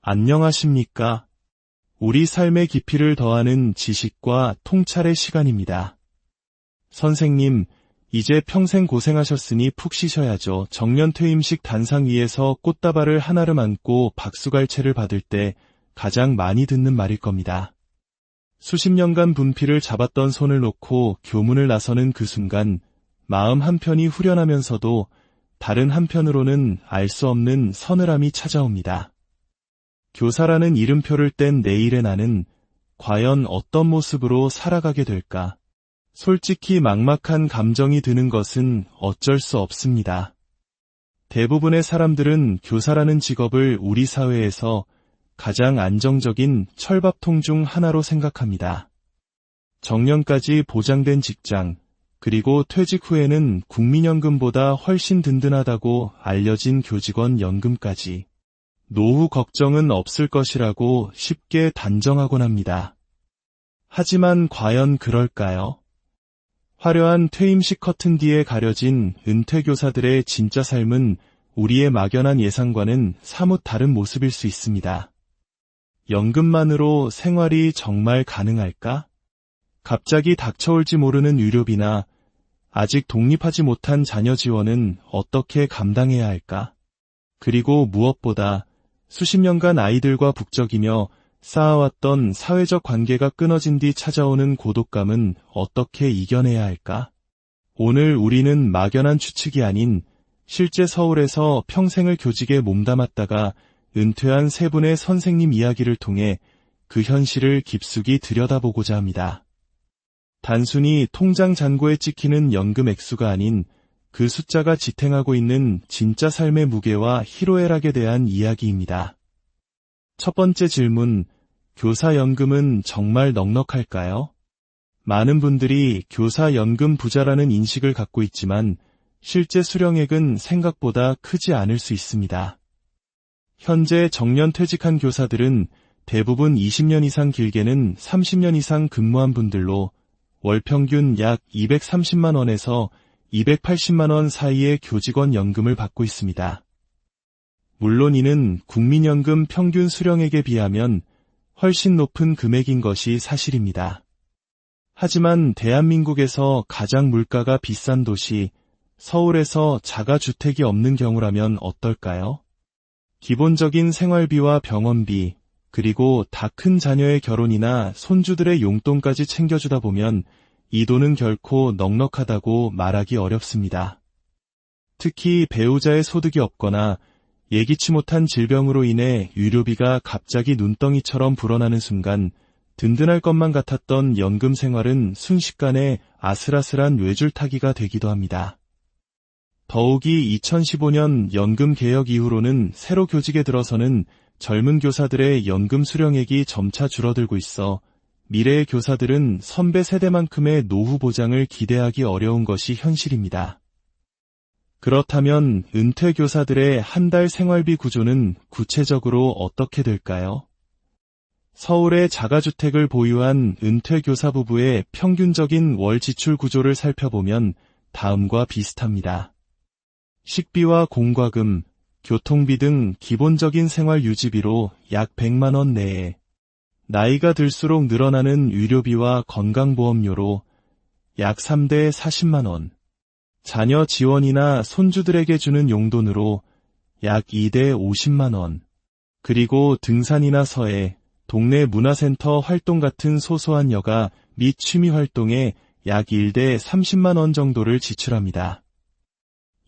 안녕하십니까? 우리 삶의 깊이를 더하는 지식과 통찰의 시간입니다. 선생님, 이제 평생 고생하셨으니 푹 쉬셔야죠. 정년퇴임식 단상 위에서 꽃다발을 한아름 안고 박수갈채를 받을 때 가장 많이 듣는 말일 겁니다. 수십 년간 분필을 잡았던 손을 놓고 교문을 나서는 그 순간 마음 한편이 후련하면서도 다른 한편으로는 알 수 없는 서늘함이 찾아옵니다. 교사라는 이름표를 뗀 내일의 나는 과연 어떤 모습으로 살아가게 될까? 솔직히 막막한 감정이 드는 것은 어쩔 수 없습니다. 대부분의 사람들은 교사라는 직업을 우리 사회에서 가장 안정적인 철밥통 중 하나로 생각합니다. 정년까지 보장된 직장, 그리고 퇴직 후에는 국민연금보다 훨씬 든든하다고 알려진 교직원 연금까지. 노후 걱정은 없을 것이라고 쉽게 단정하곤 합니다. 하지만 과연 그럴까요? 화려한 퇴임식 커튼 뒤에 가려진 은퇴교사들의 진짜 삶은 우리의 막연한 예상과는 사뭇 다른 모습일 수 있습니다. 연금만으로 생활이 정말 가능할까? 갑자기 닥쳐올지 모르는 의료비나 아직 독립하지 못한 자녀 지원은 어떻게 감당해야 할까? 그리고 무엇보다 수십 년간 아이들과 북적이며 쌓아왔던 사회적 관계가 끊어진 뒤 찾아오는 고독감은 어떻게 이겨내야 할까? 오늘 우리는 막연한 추측이 아닌 실제 서울에서 평생을 교직에 몸담았다가 은퇴한 세 분의 선생님 이야기를 통해 그 현실을 깊숙이 들여다보고자 합니다. 단순히 통장 잔고에 찍히는 연금 액수가 아닌 그 숫자가 지탱하고 있는 진짜 삶의 무게와 희로애락에 대한 이야기입니다. 첫 번째 질문, 교사연금은 정말 넉넉할까요? 많은 분들이 교사연금 부자라는 인식을 갖고 있지만 실제 수령액은 생각보다 크지 않을 수 있습니다. 현재 정년퇴직한 교사들은 대부분 20년 이상 길게는 30년 이상 근무한 분들로 월 평균 약 230만 원에서 280만 원 사이의 교직원 연금을 받고 있습니다. 물론 이는 국민연금 평균 수령액에 비하면 훨씬 높은 금액인 것이 사실입니다. 하지만 대한민국에서 가장 물가가 비싼 도시 서울에서 자가주택이 없는 경우라면 어떨까요? 기본적인 생활비와 병원비, 그리고 다 큰 자녀의 결혼이나 손주들의 용돈까지 챙겨주다 보면 이 돈은 결코 넉넉하다고 말하기 어렵습니다. 특히 배우자의 소득이 없거나 예기치 못한 질병으로 인해 의료비가 갑자기 눈덩이처럼 불어나는 순간 든든할 것만 같았던 연금 생활은 순식간에 아슬아슬한 외줄타기가 되기도 합니다. 더욱이 2015년 연금 개혁 이후로는 새로 교직에 들어서는 젊은 교사들의 연금 수령액이 점차 줄어들고 있어 미래의 교사들은 선배 세대만큼의 노후 보장을 기대하기 어려운 것이 현실입니다. 그렇다면 은퇴 교사들의 한 달 생활비 구조는 구체적으로 어떻게 될까요? 서울의 자가주택을 보유한 은퇴 교사 부부의 평균적인 월 지출 구조를 살펴보면 다음과 비슷합니다. 식비와 공과금, 교통비 등 기본적인 생활 유지비로 약 100만 원 내에, 나이가 들수록 늘어나는 의료비와 건강보험료로 약 3대 40만 원, 자녀 지원이나 손주들에게 주는 용돈으로 약 2대 50만 원, 그리고 등산이나 서해, 동네 문화센터 활동 같은 소소한 여가 및 취미 활동에 약 1대 30만 원 정도를 지출합니다.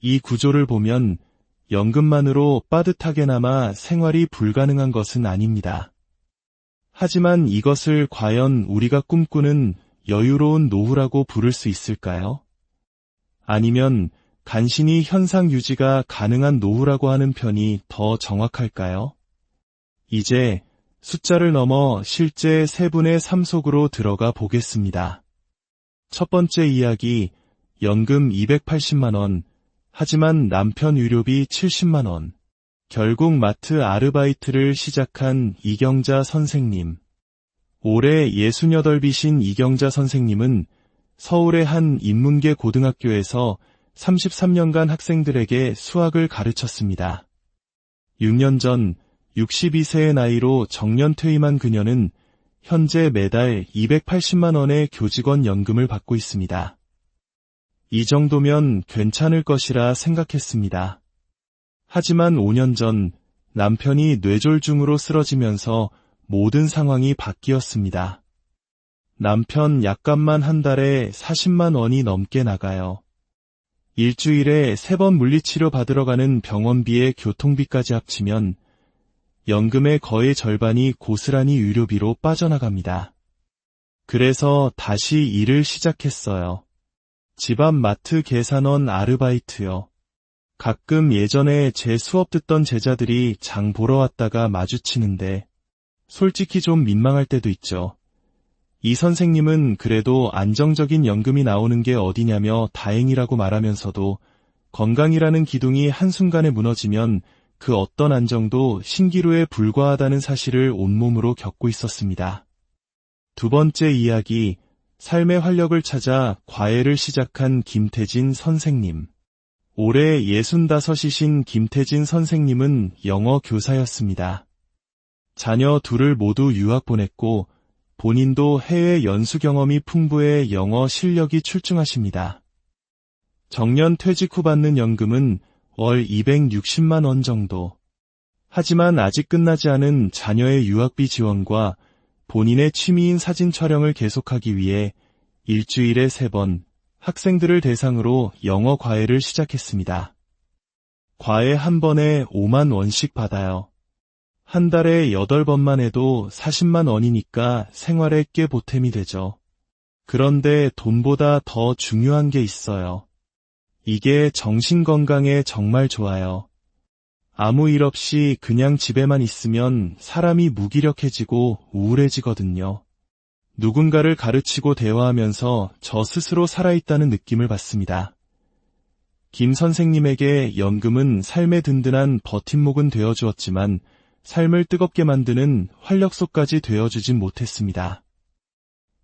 이 구조를 보면 연금만으로 빠듯하게나마 생활이 불가능한 것은 아닙니다. 하지만 이것을 과연 우리가 꿈꾸는 여유로운 노후라고 부를 수 있을까요? 아니면 간신히 현상 유지가 가능한 노후라고 하는 편이 더 정확할까요? 이제 숫자를 넘어 실제 세 분의 삶 속으로 들어가 보겠습니다. 첫 번째 이야기, 연금 280만 원, 하지만 남편 의료비 70만 원. 결국 마트 아르바이트를 시작한 이경자 선생님. 올해 68이신 이경자 선생님은 서울의 한 인문계 고등학교에서 33년간 학생들에게 수학을 가르쳤습니다. 6년 전 62세의 나이로 정년 퇴임한 그녀는 현재 매달 280만 원의 교직원 연금을 받고 있습니다. 이 정도면 괜찮을 것이라 생각했습니다. 하지만 5년 전 남편이 뇌졸중으로 쓰러지면서 모든 상황이 바뀌었습니다. 남편 약값만 한 달에 40만 원이 넘게 나가요. 일주일에 3번 물리치료 받으러 가는 병원비에 교통비까지 합치면 연금의 거의 절반이 고스란히 의료비로 빠져나갑니다. 그래서 다시 일을 시작했어요. 집 앞 마트 계산원 아르바이트요. 가끔 예전에 제 수업 듣던 제자들이 장 보러 왔다가 마주치는데 솔직히 좀 민망할 때도 있죠. 이 선생님은 그래도 안정적인 연금이 나오는 게 어디냐며 다행이라고 말하면서도 건강이라는 기둥이 한순간에 무너지면 그 어떤 안정도 신기루에 불과하다는 사실을 온몸으로 겪고 있었습니다. 두 번째 이야기, 삶의 활력을 찾아 과외를 시작한 김태진 선생님. 올해 65이신 김태진 선생님은 영어 교사였습니다. 자녀 둘을 모두 유학 보냈고 본인도 해외 연수 경험이 풍부해 영어 실력이 출중하십니다. 정년 퇴직 후 받는 연금은 월 260만 원 정도. 하지만 아직 끝나지 않은 자녀의 유학비 지원과 본인의 취미인 사진 촬영을 계속하기 위해 일주일에 3번 학생들을 대상으로 영어 과외를 시작했습니다. 과외 한 번에 5만 원씩 받아요. 한 달에 8번만 해도 40만 원이니까 생활에 꽤 보탬이 되죠. 그런데 돈보다 더 중요한 게 있어요. 이게 정신건강에 정말 좋아요. 아무 일 없이 그냥 집에만 있으면 사람이 무기력해지고 우울해지거든요. 누군가를 가르치고 대화하면서 저 스스로 살아있다는 느낌을 받습니다. 김 선생님에게 연금은 삶의 든든한 버팀목은 되어주었지만 삶을 뜨겁게 만드는 활력소까지 되어주진 못했습니다.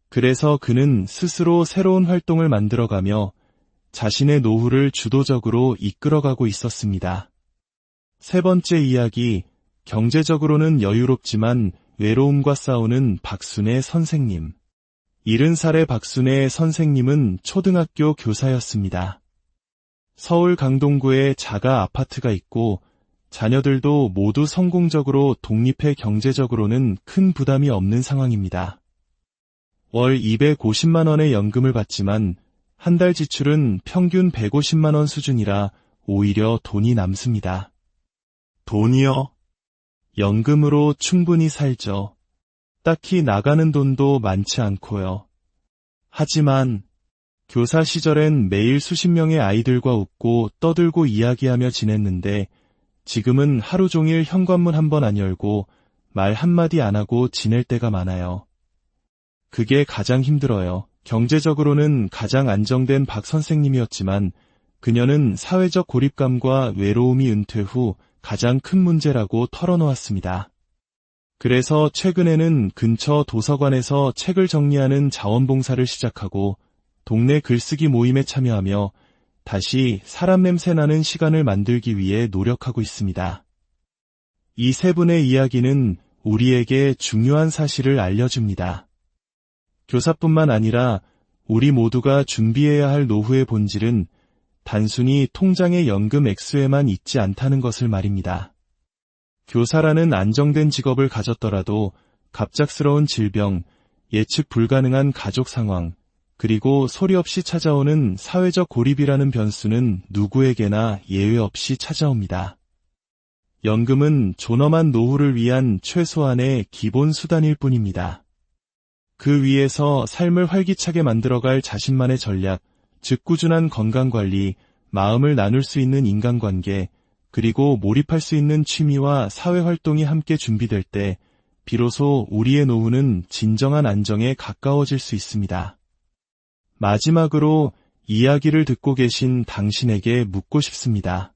그래서 그는 스스로 새로운 활동을 만들어가며 자신의 노후를 주도적으로 이끌어가고 있었습니다. 세 번째 이야기, 경제적으로는 여유롭지만 외로움과 싸우는 박순애 선생님. 70살의 박순애 선생님은 초등학교 교사였습니다. 서울 강동구에 자가 아파트가 있고 자녀들도 모두 성공적으로 독립해 경제적으로는 큰 부담이 없는 상황입니다. 월 250만 원의 연금을 받지만 한 달 지출은 평균 150만 원 수준이라 오히려 돈이 남습니다. 돈이요? 연금으로 충분히 살죠. 딱히 나가는 돈도 많지 않고요. 하지만 교사 시절엔 매일 수십 명의 아이들과 웃고 떠들고 이야기하며 지냈는데 지금은 하루 종일 현관문 한 번 안 열고 말 한마디 안 하고 지낼 때가 많아요. 그게 가장 힘들어요. 경제적으로는 가장 안정된 박 선생님이었지만 그녀는 사회적 고립감과 외로움이 은퇴 후 가장 큰 문제라고 털어놓았습니다. 그래서 최근에는 근처 도서관에서 책을 정리하는 자원봉사를 시작하고 동네 글쓰기 모임에 참여하며 다시 사람 냄새 나는 시간을 만들기 위해 노력하고 있습니다. 이 세 분의 이야기는 우리에게 중요한 사실을 알려줍니다. 교사뿐만 아니라 우리 모두가 준비해야 할 노후의 본질은 단순히 통장의 연금 액수에만 있지 않다는 것을 말입니다. 교사라는 안정된 직업을 가졌더라도 갑작스러운 질병, 예측 불가능한 가족 상황, 그리고 소리 없이 찾아오는 사회적 고립이라는 변수는 누구에게나 예외 없이 찾아옵니다. 연금은 존엄한 노후를 위한 최소한의 기본 수단일 뿐입니다. 그 위에서 삶을 활기차게 만들어갈 자신만의 전략, 즉 꾸준한 건강관리, 마음을 나눌 수 있는 인간관계, 그리고 몰입할 수 있는 취미와 사회활동이 함께 준비될 때 비로소 우리의 노후는 진정한 안정에 가까워질 수 있습니다. 마지막으로 이야기를 듣고 계신 당신에게 묻고 싶습니다.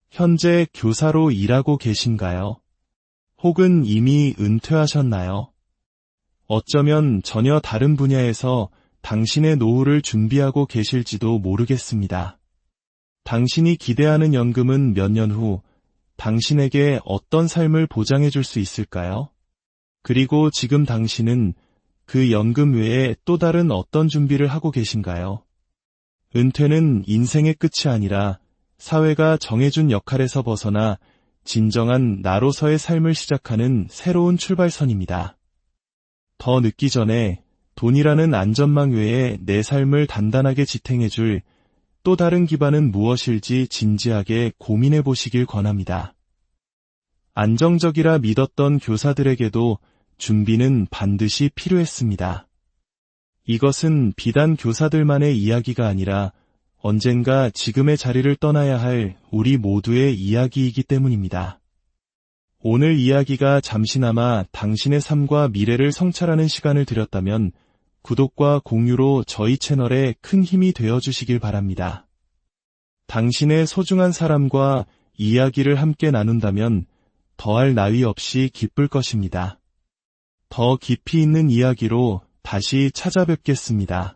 현재 교사로 일하고 계신가요? 혹은 이미 은퇴하셨나요? 어쩌면 전혀 다른 분야에서 당신의 노후를 준비하고 계실지도 모르겠습니다. 당신이 기대하는 연금은 몇 년 후 당신에게 어떤 삶을 보장해 줄 수 있을까요? 그리고 지금 당신은 그 연금 외에 또 다른 어떤 준비를 하고 계신가요? 은퇴는 인생의 끝이 아니라 사회가 정해준 역할에서 벗어나 진정한 나로서의 삶을 시작하는 새로운 출발선입니다. 더 늦기 전에 돈이라는 안전망 외에 내 삶을 단단하게 지탱해줄 또 다른 기반은 무엇일지 진지하게 고민해 보시길 권합니다. 안정적이라 믿었던 교사들에게도 준비는 반드시 필요했습니다. 이것은 비단 교사들만의 이야기가 아니라 언젠가 지금의 자리를 떠나야 할 우리 모두의 이야기이기 때문입니다. 오늘 이야기가 잠시나마 당신의 삶과 미래를 성찰하는 시간을 드렸다면 구독과 공유로 저희 채널에 큰 힘이 되어주시길 바랍니다. 당신의 소중한 사람과 이야기를 함께 나눈다면 더할 나위 없이 기쁠 것입니다. 더 깊이 있는 이야기로 다시 찾아뵙겠습니다.